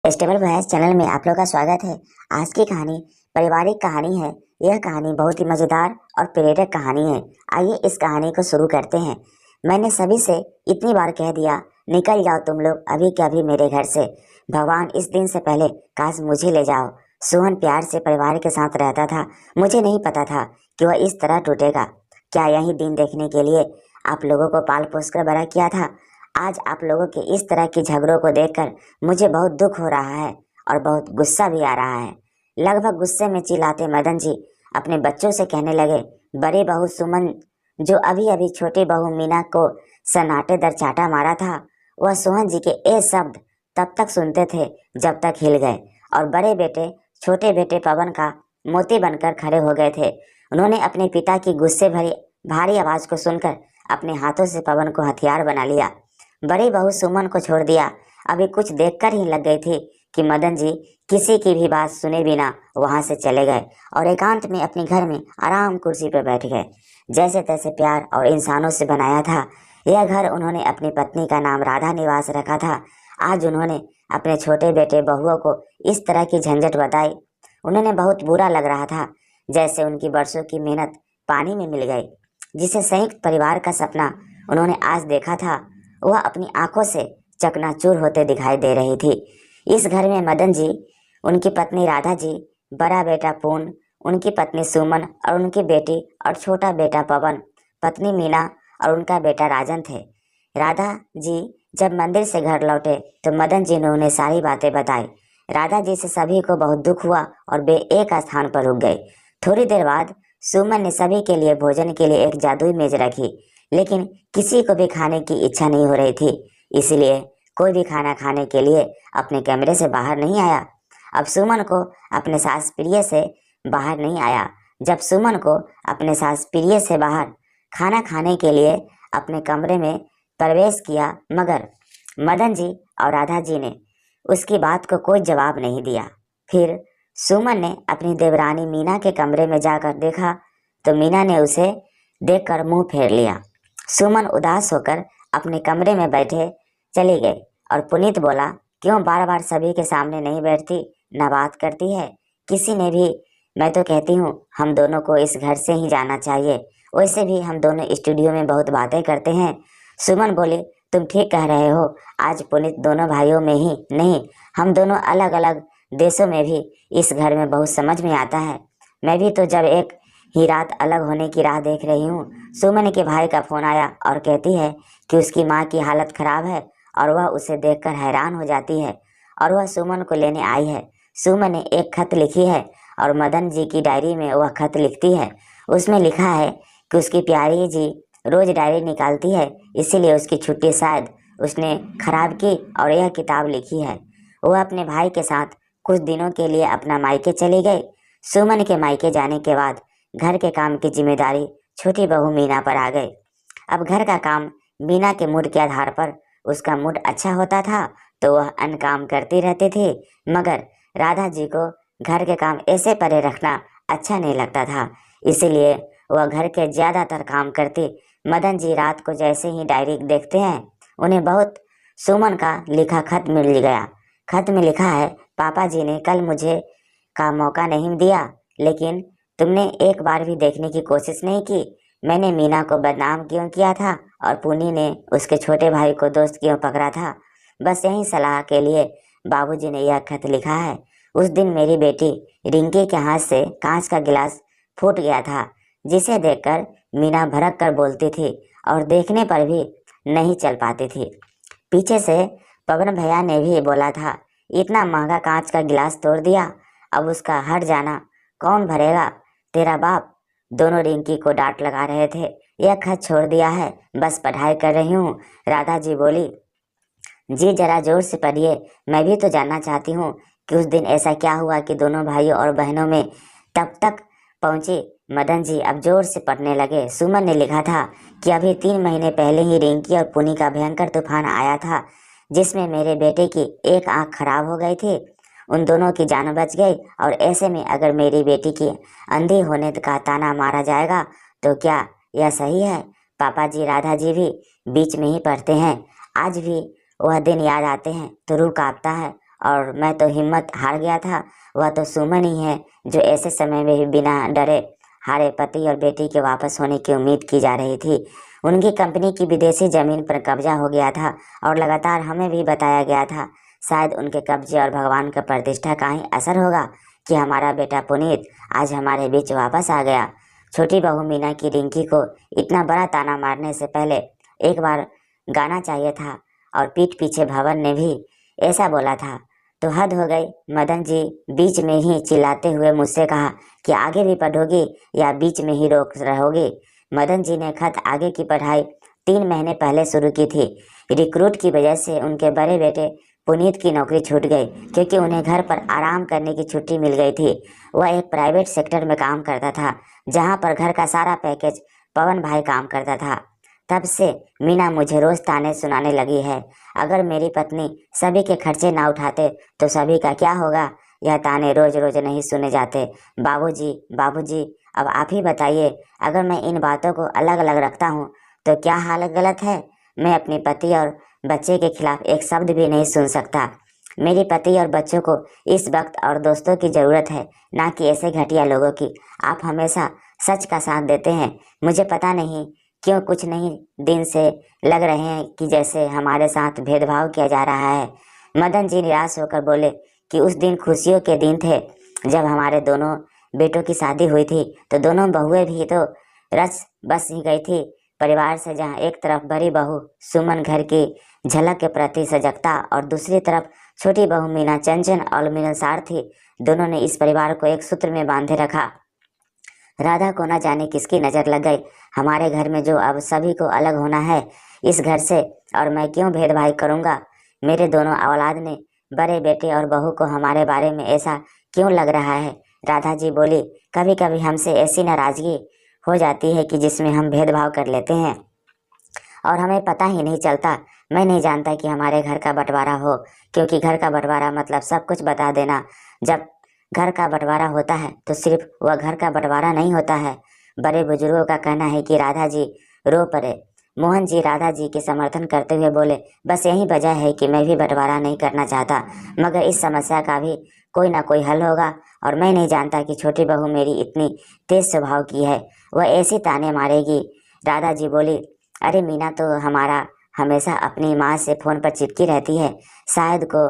Stable voice channel में आप लोग का स्वागत है। आज की कहानी पारिवारिक कहानी है। यह कहानी बहुत ही मजेदार और प्रेरक कहानी है। आइए इस कहानी को शुरू करते हैं। मैंने सभी से इतनी बार कह दिया, निकल जाओ तुम लोग अभी के अभी मेरे घर से। भगवान इस दिन से पहले काश मुझे ले जाओ। सोहन प्यार से परिवार के साथ रहता था। मुझे नहीं पता था कि वह इस तरह टूटेगा। क्या यही दिन देखने के लिए आप लोगों को पाल पोस कर बड़ा किया था? आज आप लोगों के इस तरह के झगड़ों को देखकर मुझे बहुत दुख हो रहा है और बहुत गुस्सा भी आ रहा है। लगभग गुस्से में चिल्लाते मदन जी अपने बच्चों से कहने लगे, बड़ी बहू सुमन जो अभी अभी छोटी बहू मीना को सन्नाटे दर चाटा मारा था, वह सोहन जी के ए शब्द तब तक सुनते थे जब तक हिल गए और बड़े बेटे छोटे बेटे पवन का मोती बनकर खड़े हो गए थे। उन्होंने अपने पिता की गुस्से भरी भारी आवाज को सुनकर अपने हाथों से पवन को हथियार बना लिया। बड़ी बहू सुमन को छोड़ दिया। अभी कुछ देखकर ही लग गई थी कि मदन जी किसी की भी बात सुने बिना वहां से चले गए और एकांत में अपने घर में आराम कुर्सी पर बैठ गए। जैसे तैसे प्यार और इंसानों से बनाया था यह घर उन्होंने अपनी पत्नी का नाम राधा निवास रखा था। आज उन्होंने अपने छोटे बेटे बहुओं को इस तरह की झंझट बताई। उन्हें बहुत बुरा लग रहा था, जैसे उनकी बरसों की मेहनत पानी में मिल गई। जिसे संयुक्त परिवार का सपना उन्होंने आज देखा था वह अपनी आंखों से चकनाचूर होते दिखाई दे रही थी। इस घर में मदन जी, उनकी पत्नी राधा जी, बड़ा बेटा पूर्ण, उनकी पत्नी सुमन और उनकी बेटी और छोटा बेटा पवन, पत्नी मीना और उनका बेटा राजन थे। राधा जी जब मंदिर से घर लौटे तो मदन जी ने उन्हें सारी बातें बताई। राधा जी से सभी को बहुत दुख हुआ और वे एक स्थान पर रुक गए। थोड़ी देर बाद सुमन ने सभी के लिए भोजन के लिए एक जादुई मेज रखी, लेकिन किसी को भी खाने की इच्छा नहीं हो रही थी, इसलिए कोई भी खाना खाने के लिए अपने कमरे से बाहर नहीं आया। अब सुमन को अपने सास प्रिय से बाहर नहीं आया। जब सुमन को अपने सास प्रिय से बाहर खाना खाने के लिए अपने कमरे में प्रवेश किया, मगर मदन जी और राधा जी ने उसकी बात को कोई जवाब नहीं दिया। फिर सुमन ने अपनी देवरानी मीना के कमरे में जाकर देखा तो मीना ने उसे देखकर मुंह फेर लिया। सुमन उदास होकर अपने कमरे में बैठे चली गई और पुनीत बोला, क्यों बार बार सभी के सामने नहीं बैठती, न बात करती है किसी ने भी? मैं तो कहती हूँ हम दोनों को इस घर से ही जाना चाहिए। वैसे भी हम दोनों स्टूडियो में बहुत बातें करते हैं। सुमन बोली, तुम ठीक कह रहे हो। आज पुनीत दोनों भाइयों में ही नहीं, हम दोनों अलग अलग देशों में भी इस घर में बहुत समझ में आता है। मैं भी तो जब एक ही रात अलग होने की राह देख रही हूँ। सुमन के भाई का फोन आया और कहती है कि उसकी माँ की हालत खराब है और वह उसे देखकर हैरान हो जाती है और वह सुमन को लेने आई है। सुमन ने एक खत लिखी है और मदन जी की डायरी में वह खत लिखती है। उसमें लिखा है कि उसकी प्यारी जी रोज डायरी निकालती है, इसीलिए उसकी छुट्टी शायद उसने खराब की और यह किताब लिखी है। वह अपने भाई के साथ कुछ दिनों के लिए अपना मायके चली गई। सुमन के मायके जाने के बाद घर के काम की जिम्मेदारी छोटी बहू मीना पर आ गई। अब घर का काम मीना के मूड के आधार पर, उसका मूड अच्छा होता था तो वह अन्य काम करती रहती थी, मगर राधा जी को घर के काम ऐसे परे रखना अच्छा नहीं लगता था, इसीलिए वह घर के ज़्यादातर काम करती। मदन जी रात को जैसे ही डायरी देखते हैं उन्हें बहुत सुमन का लिखा खत मिल गया। खत में लिखा है, पापा जी ने कल मुझे का मौका नहीं दिया, लेकिन तुमने एक बार भी देखने की कोशिश नहीं की। मैंने मीना को बदनाम क्यों किया था और पुनी ने उसके छोटे भाई को दोस्त क्यों पकड़ा था। बस यही सलाह के लिए बाबूजी ने यह खत लिखा है। उस दिन मेरी बेटी रिंकी के हाथ से कांच का गिलास फूट गया था, जिसे देखकर मीना भड़क कर बोलती थी और देखने पर भी नहीं चल पाती थी। पीछे से पवन भैया ने भी बोला था, इतना महंगा कांच का गिलास तोड़ दिया, अब उसका हट जाना कौन भरेगा? तेरा बाप। दोनों रिंकी को डांट लगा रहे थे। यह खत छोड़ दिया है, बस पढ़ाई कर रही हूँ। राधा जी बोली, जी जरा जोर से पढ़िए, मैं भी तो जानना चाहती हूँ कि उस दिन ऐसा क्या हुआ कि दोनों भाइयों और बहनों में तब तक पहुँची। मदन जी अब जोर से पढ़ने लगे। सुमन ने लिखा था कि अभी 3 महीने पहले ही रिंकी और पुनी का भयंकर तूफान आया था, जिसमें मेरे बेटे की एक आंख खराब हो गई थी। उन दोनों की जान बच गई और ऐसे में अगर मेरी बेटी की अंधी होने का ताना मारा जाएगा तो क्या यह सही है? पापा जी राधा जी भी बीच में ही पढ़ते हैं। आज भी वह दिन याद आते हैं तो रूह कांपता है और मैं तो हिम्मत हार गया था। वह तो सुमन ही है जो ऐसे समय में भी बिना डरे हारे पति और बेटी के वापस होने की उम्मीद की जा रही थी। उनकी कंपनी की विदेशी जमीन पर कब्जा हो गया था और लगातार हमें भी बताया गया था शायद उनके कब्जे और भगवान का प्रतिष्ठा का ही असर होगा कि हमारा बेटा पुनीत आज हमारे बीच वापस आ गया। छोटी बहू मीना की रिंकी को इतना बड़ा ताना मारने से पहले एक बार गाना चाहिए था और पीठ पीछे भवन ने भी ऐसा बोला था तो हद हो गई। मदन जी बीच में ही चिल्लाते हुए मुझसे कहा कि आगे भी पढ़ोगी या बीच में ही रोक रहोगी। मदन जी ने खत आगे की पढ़ाई 3 महीने पहले शुरू की थी। रिक्रूट की वजह से उनके बड़े बेटे पुनीत की नौकरी छूट गई क्योंकि उन्हें घर पर आराम करने की छुट्टी मिल गई थी। वह एक प्राइवेट सेक्टर में काम करता था जहां पर घर का सारा पैकेज पवन भाई काम करता था। तब से मीना मुझे रोज ताने सुनाने लगी है। अगर मेरी पत्नी सभी के खर्चे ना उठाते तो सभी का क्या होगा। यह ताने रोज रोज नहीं सुने जाते। बाबूजी बाबूजी अब आप ही बताइए, अगर मैं इन बातों को अलग अलग रखता हूँ तो क्या हालत गलत है। मैं अपने पति और बच्चे के खिलाफ एक शब्द भी नहीं सुन सकता। मेरे पति और बच्चों को इस वक्त और दोस्तों की जरूरत है, ना कि ऐसे घटिया लोगों की। आप हमेशा सच का साथ देते हैं। मुझे पता नहीं क्यों कुछ नहीं दिन से लग रहे हैं कि जैसे हमारे साथ भेदभाव किया जा रहा है। मदन जी निराश होकर बोले कि उस दिन खुशियों के दिन थे जब हमारे दोनों बेटों की शादी हुई थी तो दोनों बहुएं भी तो रच बस ही गई थी परिवार से। जहाँ एक तरफ बड़ी बहू सुमन घर की झलक के प्रति सजगता और दूसरी तरफ छोटी बहू मीना चंचल और मिलनसार थी। दोनों ने इस परिवार को एक सूत्र में बांधे रखा। राधा को न जाने किसकी नज़र लग गई हमारे घर में जो अब सभी को अलग होना है इस घर से, और मैं क्यों भेदभाव करूँगा। मेरे दोनों औलाद ने बड़े बेटे और बहू को हमारे बारे में ऐसा क्यों लग रहा है। राधा जी बोली, कभी कभी हमसे ऐसी नाराजगी हो जाती है कि जिसमें हम भेदभाव कर लेते हैं और हमें पता ही नहीं चलता। मैं नहीं जानता कि हमारे घर का बंटवारा हो, क्योंकि घर का बंटवारा मतलब सब कुछ बता देना। जब घर का बंटवारा होता है तो सिर्फ वह घर का बंटवारा नहीं होता है। बड़े बुजुर्गों का कहना है कि राधा जी रो पड़े। मोहन जी राधा जी के समर्थन करते हुए बोले, बस यही वजह है कि मैं भी बंटवारा नहीं करना चाहता, मगर इस समस्या का भी कोई ना कोई हल होगा। और मैं नहीं जानता कि छोटी बहू मेरी इतनी तेज स्वभाव की है, वह ऐसी ताने मारेगी। राधा जी बोली, अरे मीना तो हमारा हमेशा अपनी माँ से फ़ोन पर चिपकी रहती है। शायद को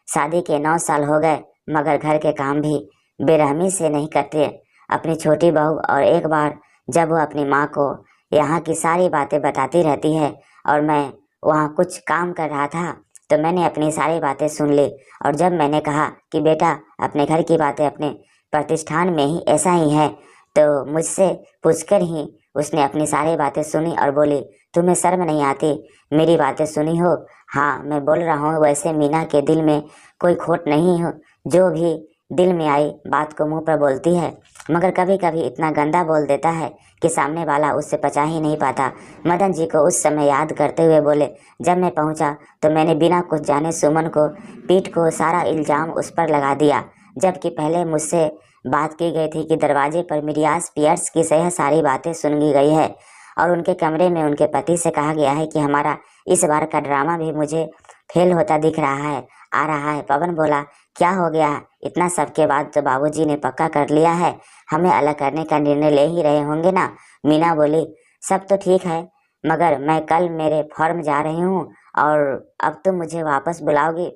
शादी के 9 साल हो गए मगर घर के काम भी बेरहमी से नहीं करते अपनी छोटी बहू। और एक बार जब वो अपनी माँ को यहाँ की सारी बातें बताती रहती है और मैं वहाँ कुछ काम कर रहा था तो मैंने अपनी सारी बातें सुन ली। और जब मैंने कहा कि बेटा अपने घर की बातें अपने प्रतिष्ठान में ही ऐसा ही है तो मुझसे पूछकर ही उसने अपनी सारी बातें सुनी और बोली, तुम्हें शर्म नहीं आती मेरी बातें सुनी हो। हाँ मैं बोल रहा हूँ, वैसे मीना के दिल में कोई खोट नहीं हो, जो भी दिल में आई बात को मुंह पर बोलती है, मगर कभी कभी इतना गंदा बोल देता है कि सामने वाला उससे पचा ही नहीं पाता। मदन जी को उस समय याद करते हुए बोले, जब मैं पहुंचा तो मैंने बिना कुछ जाने सुमन को पीठ को सारा इल्ज़ाम उस पर लगा दिया, जबकि पहले मुझसे बात की गई थी कि दरवाजे पर मिरियास पियर्स की सह सारी बातें सुन गई है और उनके कमरे में उनके पति से कहा गया है कि हमारा इस बार का ड्रामा भी मुझे फेल होता दिख रहा है आ रहा है। पवन बोला, क्या हो गया, इतना सब के बाद तो बाबूजी ने पक्का कर लिया है, हमें अलग करने का निर्णय ले ही रहे होंगे ना। मीना बोली, सब तो ठीक है मगर मैं कल मेरे फॉर्म जा रही हूँ और अब तुम मुझे वापस बुलाओगी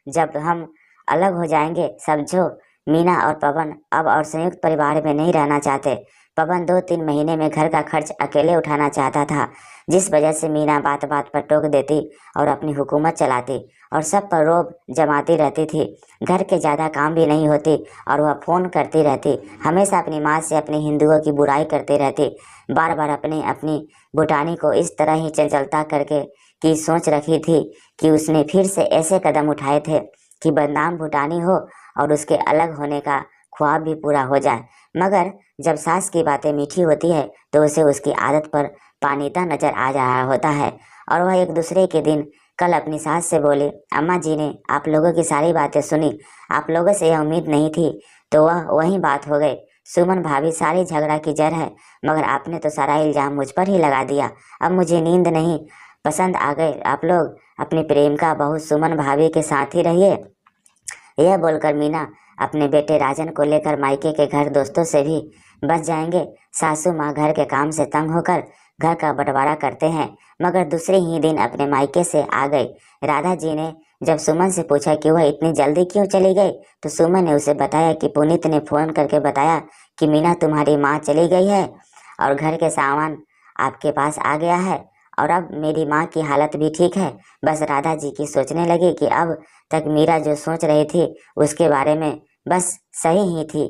जब हम अलग हो जाएंगे, समझो। मीना और पवन अब और संयुक्त परिवार में नहीं रहना चाहते। पवन 2-3 महीने में घर का खर्च अकेले उठाना चाहता था, जिस वजह से मीना बात बात पर टोक देती और अपनी हुकूमत चलाती और सब पर रोब जमाती रहती थी। घर के ज़्यादा काम भी नहीं होती और वह फ़ोन करती रहती, हमेशा अपनी माँ से अपने हिंदुओं की बुराई करती रहती। बार बार अपनी भूटानी को इस तरह ही चंचलता करके की सोच रखी थी कि उसने फिर से ऐसे कदम उठाए थे कि बदनाम भूटानी हो और उसके अलग होने का ख्वाब भी पूरा हो जाए। मगर जब सास की बातें मीठी होती है तो उसे उसकी आदत पर पानीता नजर आ रहा होता है और वह एक दूसरे के दिन कल अपनी सास से बोले, अम्मा जी ने आप लोगों की सारी बातें सुनी, आप लोगों से यह उम्मीद नहीं थी। तो वह वही बात हो गई, सुमन भाभी सारी झगड़ा की जड़ है, मगर आपने तो सारा इल्ज़ाम मुझ पर ही लगा दिया। अब मुझे नींद नहीं पसंद आ गई। आप लोग अपनी प्रेम का बहू सुमन भाभी के साथ ही रहिए यह बोलकर मीना अपने बेटे राजन को लेकर मायके के घर दोस्तों से भी बच जाएंगे। सासू माँ घर के काम से तंग होकर घर का बंटवारा करते हैं, मगर दूसरे ही दिन अपने मायके से आ गई। राधा जी ने जब सुमन से पूछा कि वह इतनी जल्दी क्यों चली गई, तो सुमन ने उसे बताया कि पुनीत ने फोन करके बताया कि मीना तुम्हारी माँ चली गई है और घर के सामान आपके पास आ गया है और अब मेरी माँ की हालत भी ठीक है। बस राधा जी की सोचने लगी कि अब तक मीरा जो सोच रही थी उसके बारे में बस सही ही थी।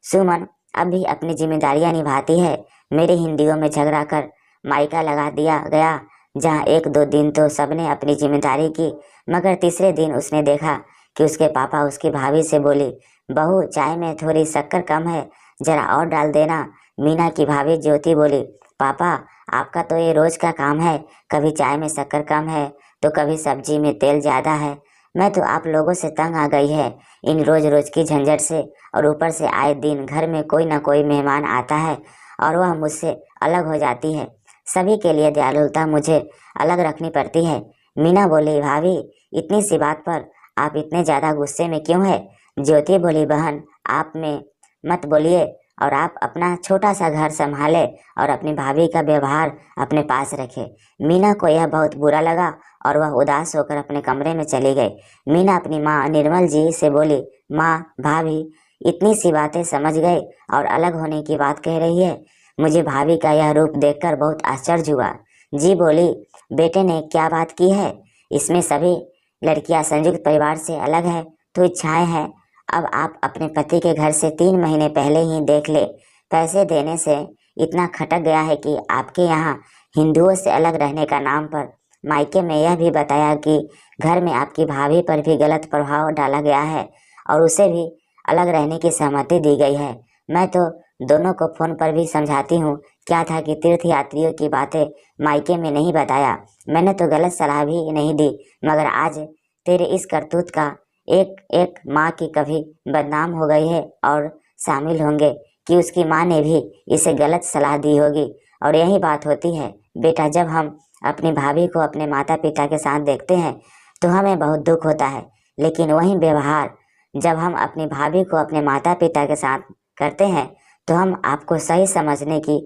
सुमन अब भी अपनी जिम्मेदारियां निभाती है। मेरे हिंदियों में झगड़ा कर मायका लगा दिया गया, जहाँ एक दो दिन तो सबने अपनी जिम्मेदारी की, मगर तीसरे दिन उसने देखा कि उसके पापा उसकी भाभी से बोली, बहू चाय में थोड़ी शक्कर कम है, जरा और डाल देना। मीना की भाभी ज्योति बोली, पापा आपका तो ये रोज का काम है, कभी चाय में शक्कर कम है तो कभी सब्जी में तेल ज्यादा है। मैं तो आप लोगों से तंग आ गई है इन रोज रोज की झंझट से, और ऊपर से आए दिन घर में कोई ना कोई मेहमान आता है और वह मुझसे अलग हो जाती है। सभी के लिए दयालुता मुझे अलग रखनी पड़ती है। मीना बोली, भाभी इतनी सी बात पर आप इतने ज्यादा गुस्से में क्यों है? ज्योति बोली, बहन आप में मत बोलिए और आप अपना छोटा सा घर संभाले और अपनी भाभी का व्यवहार अपने पास रखे। मीना को यह बहुत बुरा लगा और वह उदास होकर अपने कमरे में चली गई। मीना अपनी माँ निर्मल जी से बोली, माँ भाभी इतनी सी बातें समझ गई और अलग होने की बात कह रही है। मुझे भाभी का यह रूप देखकर बहुत आश्चर्य हुआ। जी बोली, बेटे ने क्या बात की है? इसमें सभी लड़कियां संयुक्त परिवार से अलग है तो इच्छाएं हैं। अब आप अपने पति के घर से 3 महीने पहले ही देख ले। पैसे देने से इतना खटक गया है कि आपके यहाँ हिंदुओं से अलग रहने का नाम पर मायके में यह भी बताया कि घर में आपकी भाभी पर भी गलत प्रभाव डाला गया है और उसे भी अलग रहने की सहमति दी गई है। मैं तो दोनों को फोन पर भी समझाती हूँ। क्या था कि तीर्थ यात्रियों की बातें मायके में नहीं बताया, मैंने तो गलत सलाह भी नहीं दी, मगर आज तेरे इस करतूत का एक एक माँ की कभी बदनाम हो गई है और शामिल होंगे कि उसकी माँ ने भी इसे गलत सलाह दी होगी। और यही बात होती है बेटा, जब हम अपनी भाभी को अपने माता पिता के साथ देखते हैं तो हमें बहुत दुख होता है, लेकिन वही व्यवहार जब हम अपनी भाभी को अपने माता पिता के साथ करते हैं तो हम आपको सही समझने की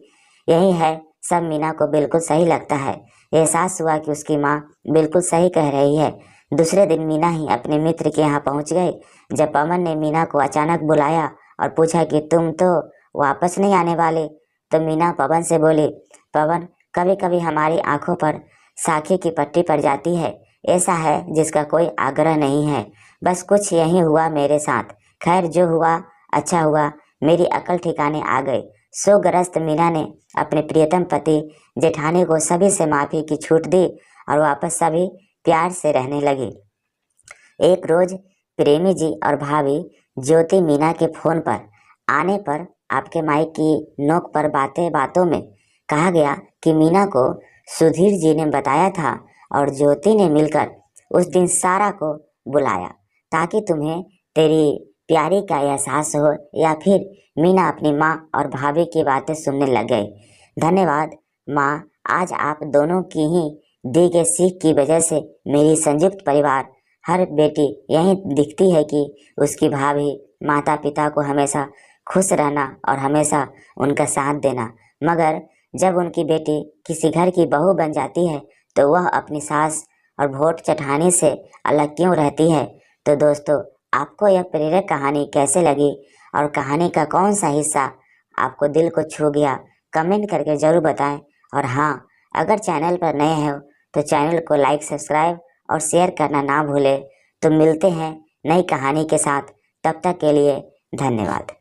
यही है। सब मीना को बिल्कुल सही लगता है। एहसास हुआ कि उसकी माँ बिल्कुल सही कह रही है। दूसरे दिन मीना ही अपने मित्र के यहाँ पहुँच गई। जब पवन ने मीना को अचानक बुलाया और पूछा कि तुम तो वापस नहीं आने वाले, तो मीना पवन से बोली, पवन कभी कभी हमारी आंखों पर साखी की पट्टी पड़ जाती है, ऐसा है जिसका कोई आग्रह नहीं है, बस कुछ यही हुआ मेरे साथ। खैर जो हुआ अच्छा हुआ, मेरी अकल ठिकाने आ गई। सोग्रस्त मीना ने अपने प्रियतम पति जेठानी को सभी से माफी की छूट दी और वापस सभी प्यार से रहने लगी। एक रोज प्रेमी जी और भाभी ज्योति मीना के फोन पर आने पर आपके माई की नोक पर बातें बातों में कहा गया कि मीना को सुधीर जी ने बताया था और ज्योति ने मिलकर उस दिन सारा को बुलाया ताकि तुम्हें तेरी प्यारी का एहसास हो, या फिर मीना अपनी माँ और भाभी की बातें सुनने लग गई। धन्यवाद माँ, आज आप दोनों की ही दी गई सीख की वजह से मेरी संयुक्त परिवार हर बेटी यही दिखती है कि उसकी भाभी माता पिता को हमेशा खुश रहना और हमेशा उनका साथ देना, मगर जब उनकी बेटी किसी घर की बहू बन जाती है तो वह अपनी सास और वोट चढ़ाने से अलग क्यों रहती है। तो दोस्तों, आपको यह प्रेरक कहानी कैसे लगी और कहानी का कौन सा हिस्सा आपको दिल को छू गया, कमेंट करके ज़रूर बताएं। और हाँ, अगर चैनल पर नए हो तो चैनल को लाइक सब्सक्राइब और शेयर करना ना भूलें। तो मिलते हैं नई कहानी के साथ, तब तक के लिए धन्यवाद।